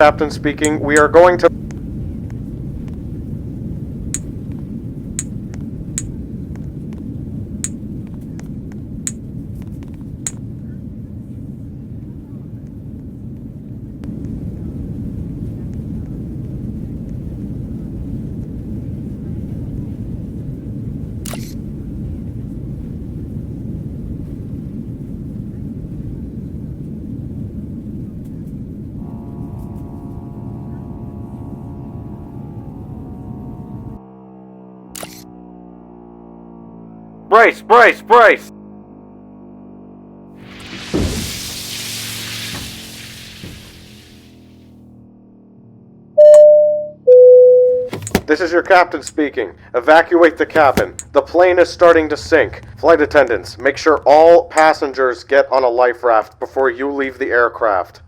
Captain speaking. We are going to... Brace! Brace! Brace! This is your captain speaking. Evacuate the cabin. The plane is starting to sink. Flight attendants, make sure all passengers get on a life raft before you leave the aircraft.